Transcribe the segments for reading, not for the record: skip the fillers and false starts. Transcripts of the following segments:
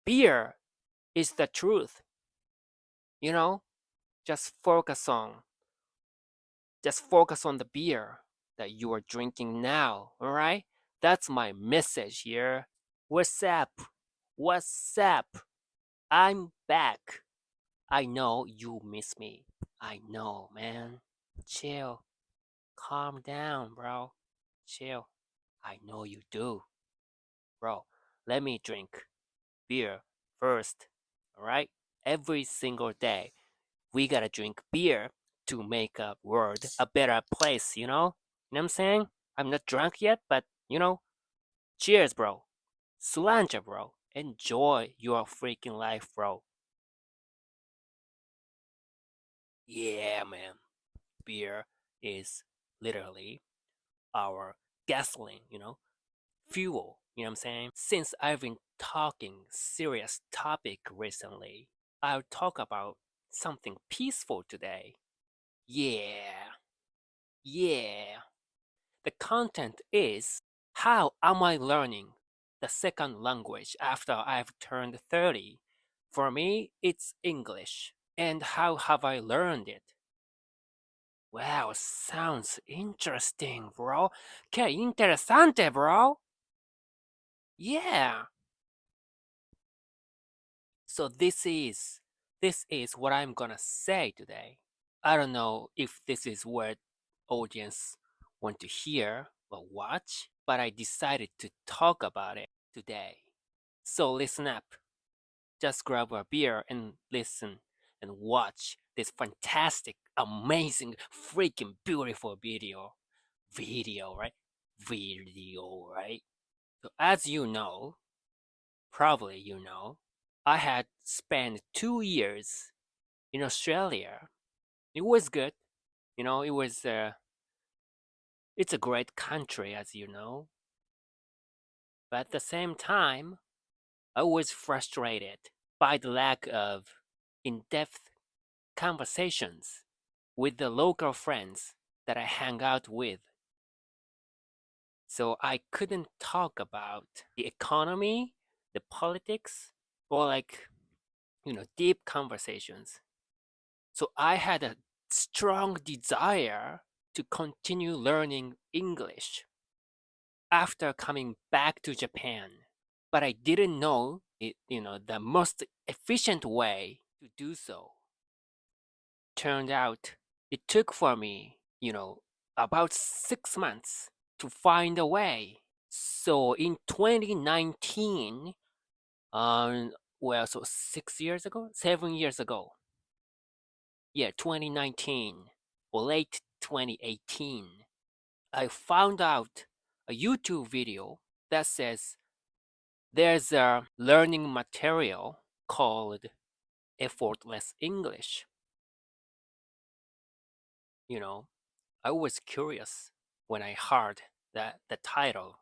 beer is the truth. You know, just focus on the beer that you are drinking now, all right? That's my message here. What's up? What's up? I'm back. I know you miss me. I know, man. Chill. Calm down, bro. Chill. I know you do. Bro, let me drink beer first, all right? Every single day, we gotta drink beer to make a world a better place, you know? You know what I'm saying? I'm not drunk yet, but cheers, bro. Sláinte, bro. Enjoy your freaking life, bro. Yeah, man. Beer is literally our gasoline, fuel, you know what I'm saying? Since I've been talking serious topic recently, I'll talk about something peaceful today. Yeah, yeah. The content is how am I learning the second language after I've turned 30? For me, it's English. And how have I learned it? Wow, sounds interesting, bro. Que interesante, bro. Yeah. So this is what I'm gonna say today. I don't know if this is what audience want to hear or watch, but I decided to talk about it today. So listen up. Just grab a beer and listen and watch this fantastic, amazing, freaking beautiful video. Video, right? Video, right? So as you know, probably I had spent 2 years in Australia. It was good. It was it's a great country, as you know. But at the same time, I was frustrated by the lack of in-depth conversations with the local friends that I hang out with. So I couldn't talk about the economy, the politics, or deep conversations. So I had a strong desire to continue learning English after coming back to Japan. But I didn't know the most efficient way to do so. Turned out it took for me, about 6 months to find a way. So in 2019, so 6 years ago, 7 years ago, yeah, 2019 or late 2018, I found out a YouTube video that says there's a learning material called Effortless English. I was curious when I heard the title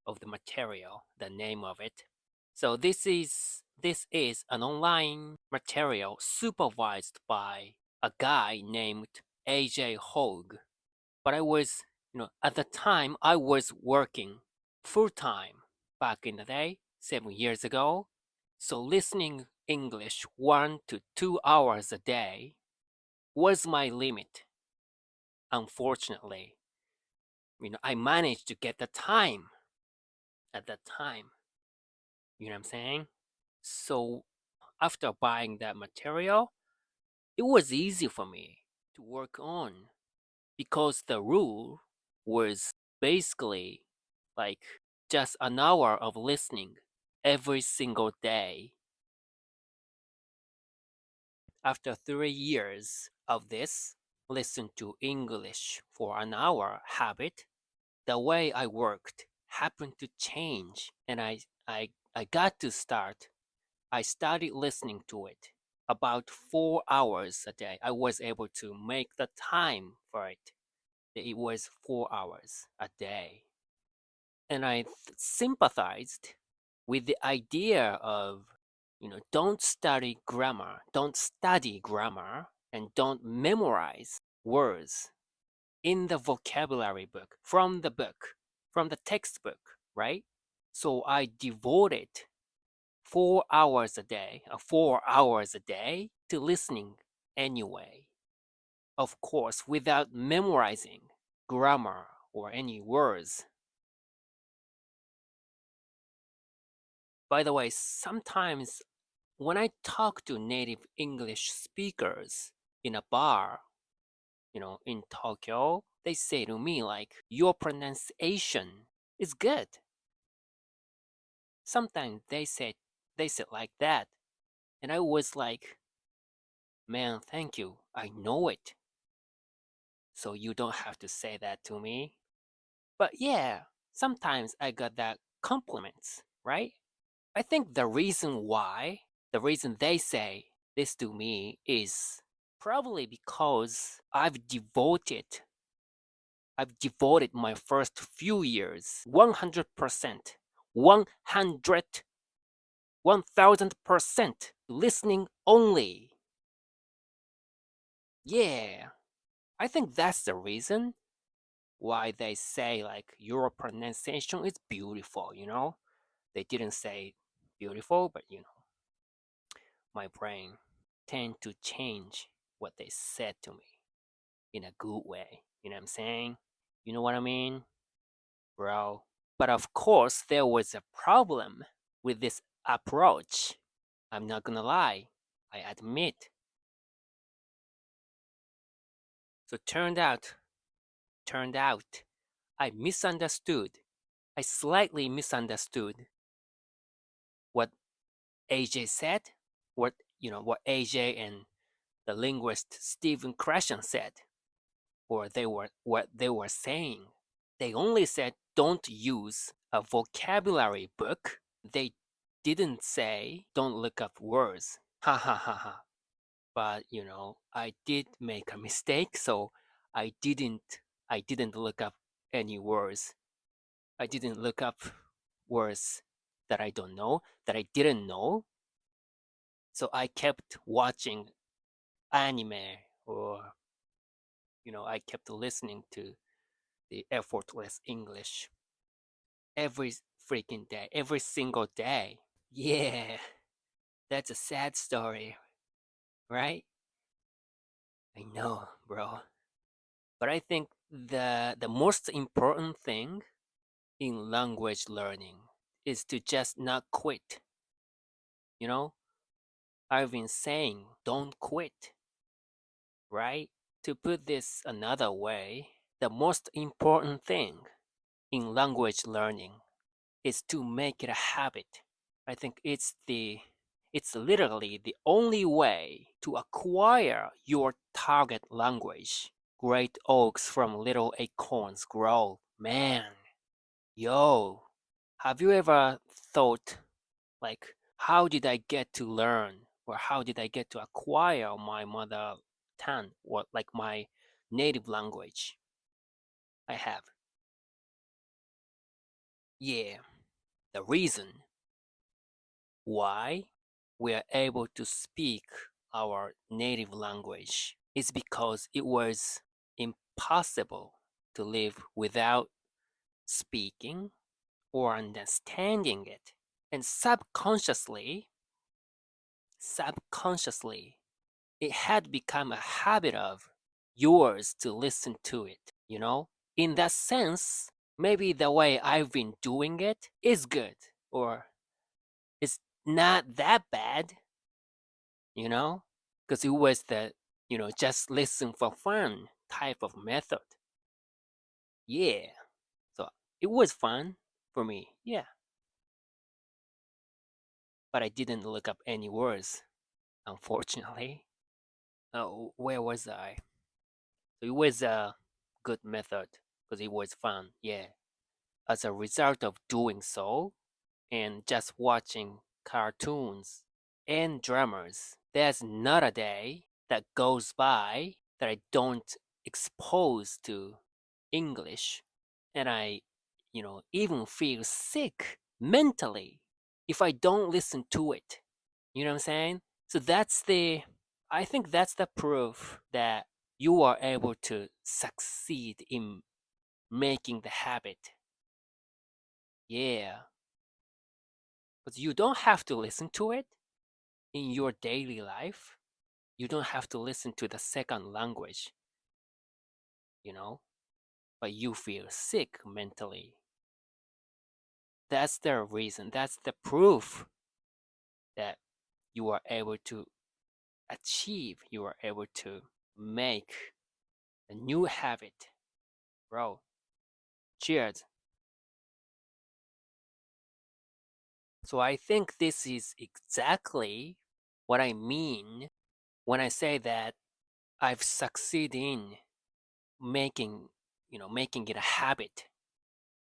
of the material, the name of it. So this is an online material supervised by a guy named AJ Hogue. But I was, at the time I was working full time back in the day, 7 years ago. So listening English 1 to 2 hours a day was my limit. Unfortunately, I managed to get the time at that time. You know what I'm saying? So after buying that material, it was easy for me to work on because the rule was basically like just an hour of listening every single day. After 3 years of this, listen to English for an hour habit, the way I worked happened to change and I got to start. I started listening to it about 4 hours a day. I was able to make the time for it. It was 4 hours a day. And I sympathized with the idea of, don't study grammar, and don't memorize words in the vocabulary book, from the textbook, right? So I devoted 4 hours a day, 4 hours a day to listening anyway. Of course, without memorizing grammar or any words. By the way, sometimes when I talk to native English speakers in a bar, in Tokyo, they say to me like, your pronunciation is good. Sometimes they said like that. And I was like, man, thank you. I know it. So you don't have to say that to me. But yeah, sometimes I got that compliments, right? I think the reason they say this to me is probably because I've devoted my first few years 100%, 1000% listening only. Yeah, I think that's the reason why they say like your pronunciation is beautiful. They didn't say beautiful, but my brain tend to change what they said to me in a good way. You know what I'm saying? You know what I mean, bro? But of course, there was a problem with this approach. I'm not gonna lie, I admit. So turned out, I misunderstood. I slightly misunderstood what AJ said, what AJ and the linguist Stephen Krashen said, or what they were saying. They only said don't use a vocabulary book. They didn't say don't look up words. Ha ha ha ha. But I did make a mistake, so I didn't I didn't look up any words. I didn't look up words that I don't know, that I didn't know. So I kept watching anime, or I kept listening to the Effortless English every freaking day, every single day. Yeah, that's a sad story, right? I know, bro. But I think the most important thing in language learning is to just not quit. You know, I've been saying don't quit, right? To put this another way, the most important thing in language learning is to make it a habit. I think it's literally the only way to acquire your target language. Great oaks from little acorns grow. Man, yo, have you ever thought like how did I get to learn, or how did I get to acquire my mother tongue, or like my native language? I have. Yeah, the reason why we are able to speak our native language is because it was impossible to live without speaking or understanding it. And subconsciously, it had become a habit of yours to listen to it. In that sense, maybe the way I've been doing it is good, or it's not that bad, you know? Because it was just listen for fun type of method. Yeah. So it was fun for me. Yeah. But I didn't look up any words, unfortunately. Where was I? So it was a good method because it was fun. Yeah. As a result of doing so and just watching cartoons and dramas, there's not a day that goes by that I don't expose to English, and I, even feel sick mentally if I don't listen to it. You know what I'm saying? So I think that's the proof that you are able to succeed in making the habit. Yeah. But you don't have to listen to it in your daily life. You don't have to listen to the second language, you know, but you feel sick mentally. That's the reason, that's the proof that you are able to achieve, you are able to make a new habit. Bro, cheers. So I think this is exactly what I mean when I say that I've succeeded in making, making it a habit.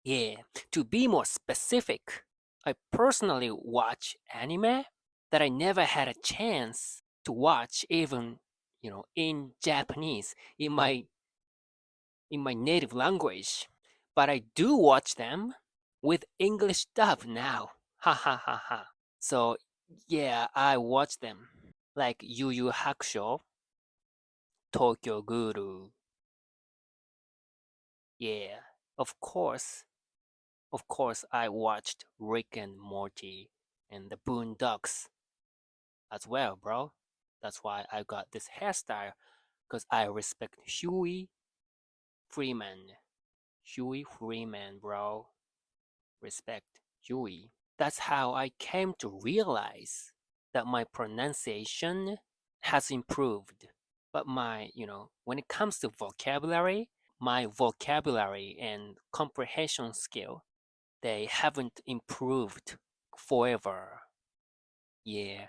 Yeah, to be more specific, I personally watch anime that I never had a chance to watch even, in Japanese, in my native language. But I do watch them with English dub now. Ha ha ha ha. So yeah, I watch them like Yu Yu Hakusho, Tokyo Guru. Yeah, of course, of course, I watched Rick and Morty and the Boondocks as well, bro. That's why I got this hairstyle because I respect Freeman. Huey Freeman, bro. Respect Huey. That's how I came to realize that my pronunciation has improved. But when it comes to vocabulary, my vocabulary and comprehension skill, they haven't improved forever. Yeah,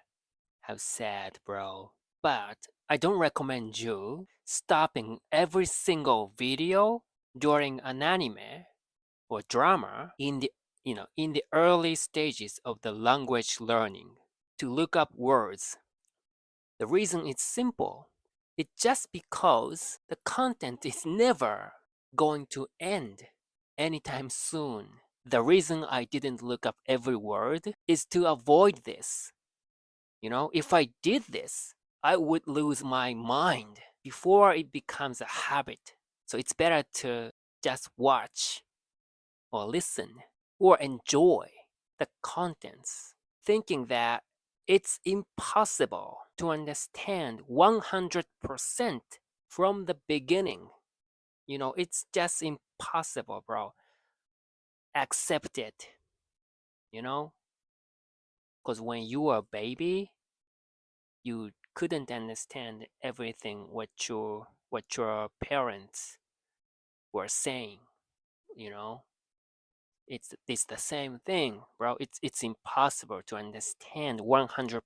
how sad, bro. But I don't recommend you stopping every single video during an anime or drama in the early stages of the language learning to look up words. The reason is simple. It's just because the content is never going to end anytime soon. The reason I didn't look up every word is to avoid this. If I did this, I would lose my mind before it becomes a habit. So it's better to just watch or listen or enjoy the contents, thinking that it's impossible to understand 100% from the beginning. It's just impossible, bro. Accept it, you know? Because when you were a baby, you couldn't understand everything what your parents were saying, you know? It's the same thing, bro. It's impossible to understand 100%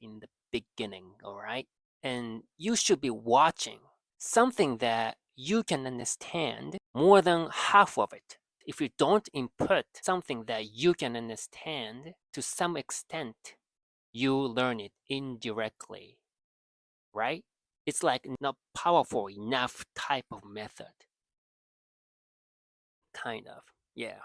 in the beginning, all right? And you should be watching something that you can understand more than half of it. If you don't input something that you can understand to some extent, you learn it indirectly, right? It's like not powerful enough type of method. Kind of. Yeah.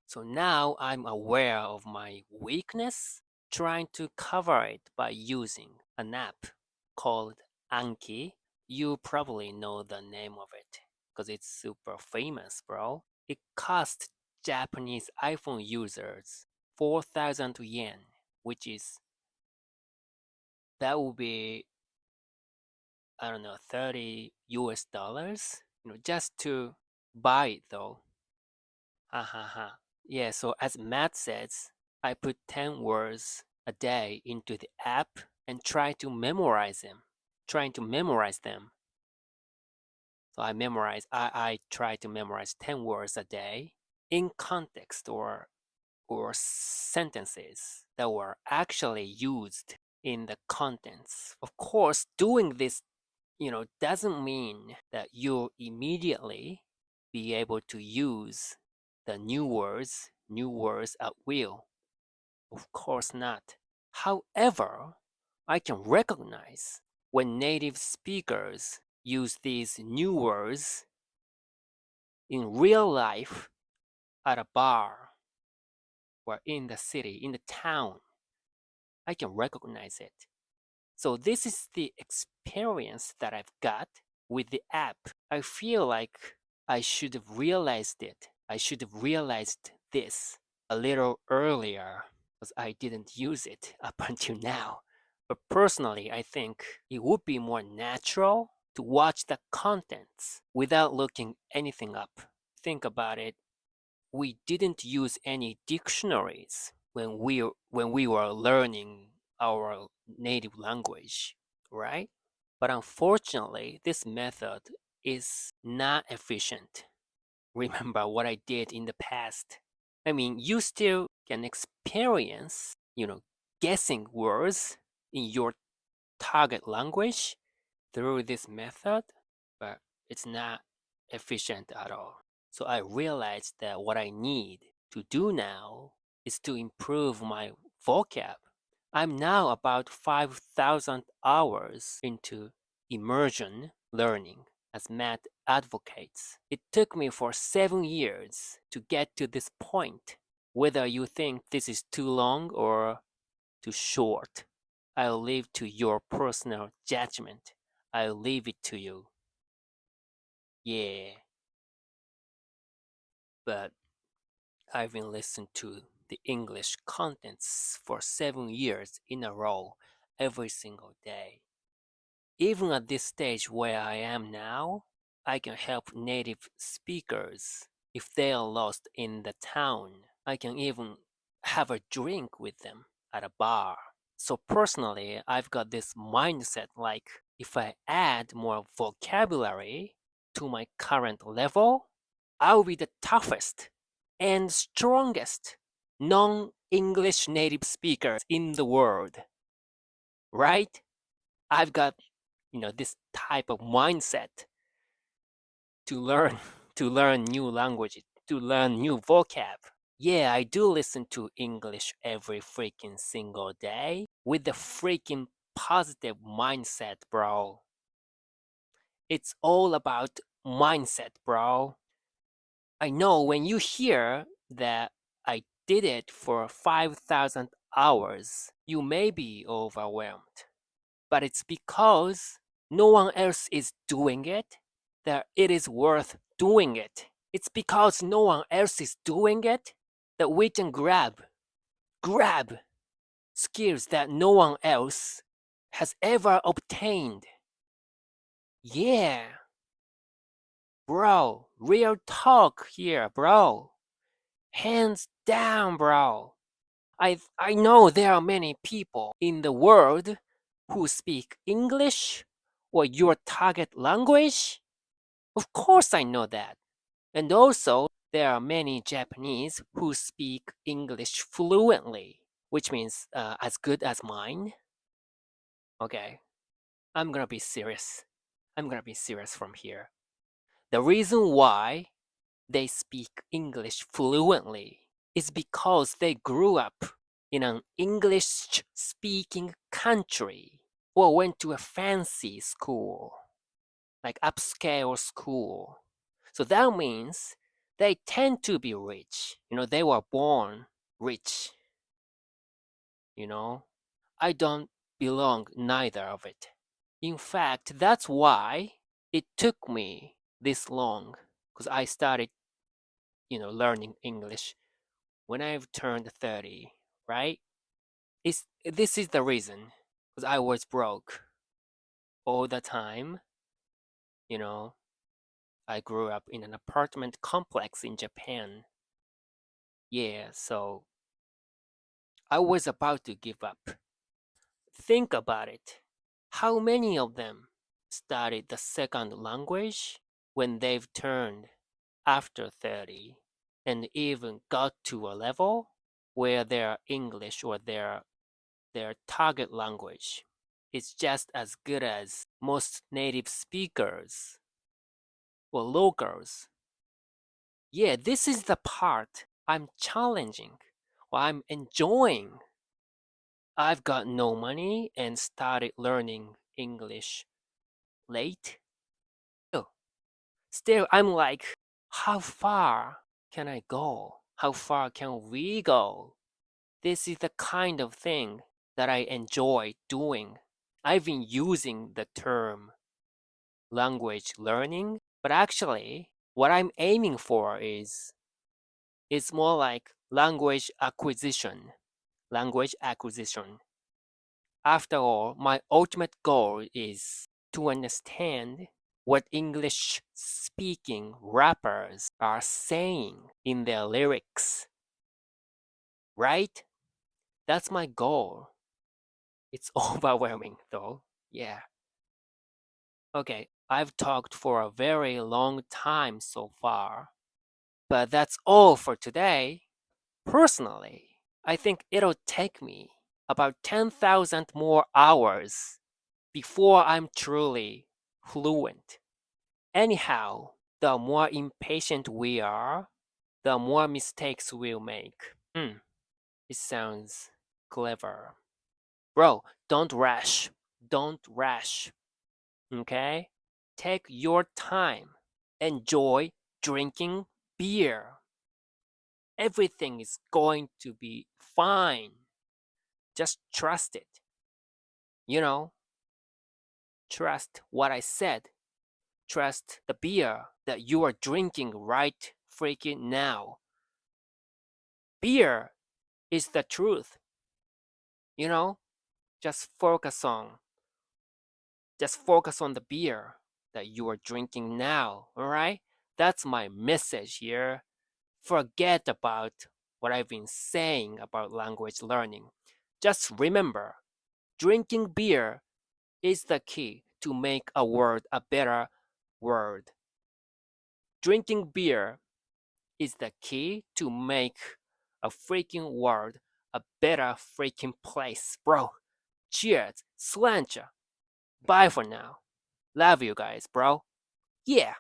So now I'm aware of my weakness, trying to cover it by using an app called Anki. You probably know the name of it because it's super famous, bro. It cost Japanese iPhone users 4,000 yen, which is, that would be, I don't know, 30 US dollars, just to buy it though. Ha ha ha. Yeah, so as Matt says, I put 10 words a day into the app and try to memorize them. Trying to memorize them. So I try to memorize 10 words a day in context or sentences that were actually used in the contents. Of course, doing this, doesn't mean that you'll immediately be able to use the new words at will. Of course not. However, I can recognize when native speakers use these new words in real life at a bar or in the city, in the town. I can recognize it. So this is the experience that I've got with the app. I feel like I should have realized it. I should have realized this a little earlier. because I didn't use it up until now. But personally, I think it would be more natural to watch the contents without looking anything up. Think about it. We didn't use any dictionaries when we were learning our native language, right? But unfortunately, this method is not efficient. Remember what I did in the past. I mean, you still can experience, guessing words in your target language through this method, but it's not efficient at all. So I realized that what I need to do now is to improve my vocab. I'm now about 5,000 hours into immersion learning, as Matt advocates. It took me for 7 years to get to this point. Whether you think this is too long or too short, I'll leave to your personal judgment. I'll leave it to you. Yeah, but I've been listening to the English contents for 7 years in a row, every single day. Even at this stage where I am now, I can help native speakers if they are lost in the town. I can even have a drink with them at a bar. So personally, I've got this mindset like if I add more vocabulary to my current level, I'll be the toughest and strongest non-English native speaker in the world. Right? I've got, this type of mindset to learn to learn new languages, to learn new vocab. Yeah, I do listen to English every freaking single day with the freaking positive mindset, bro. It's all about mindset, bro. I know when you hear that I did it for 5,000 hours, you may be overwhelmed. But it's because no one else is doing it that it is worth doing it. It's because no one else is doing it that we can grab skills that no one else has ever obtained. Yeah, bro, real talk here, bro. Hands down, bro. I know there are many people in the world who speak English or your target language. Of course, I know that. And also, there are many Japanese who speak English fluently, which means as good as mine. Okay, I'm gonna be serious. I'm gonna be serious from here. The reason why they speak English fluently is because they grew up in an English speaking country or went to a fancy school, like upscale school. So that means they tend to be rich. They were born rich. You know, I don't belong neither of it. In fact, that's why it took me this long because I started, learning English when I've turned 30, right? This is the reason because I was broke all the time. You know, I grew up in an apartment complex in Japan. Yeah, so I was about to give up. Think about it. How many of them studied the second language when they've turned after 30 and even got to a level where their English or their target language is just as good as most native speakers or locals? Yeah, this is the part I'm challenging or I'm enjoying. I've got no money and started learning English late. Still, I'm like, how far can I go? How far can we go? This is the kind of thing that I enjoy doing. I've been using the term language learning, but actually, what I'm aiming for is it's more like language acquisition. language acquisition. After all, my ultimate goal is to understand what English speaking rappers are saying in their lyrics. Right? That's my goal. It's overwhelming though. Yeah. Okay, I've talked for a very long time so far, but that's all for today. Personally, I think it'll take me about 10,000 more hours before I'm truly fluent. Anyhow, the more impatient we are, the more mistakes we'll make. It sounds clever. Bro, don't rush. Don't rush. Okay? Take your time. Enjoy drinking beer. Everything is going to be fine. Just trust it. You know, trust what I said. Trust the beer that you are drinking right freaking now. Beer is the truth. You know, just focus on the beer that you are drinking now, all right? That's my message here. Forget about what I've been saying about language learning. Just remember, drinking beer is the key to make a word a better word. Drinking beer is the key to make a freaking word a better freaking place, bro. Cheers, slancha. Bye for now. Love you guys, bro. Yeah.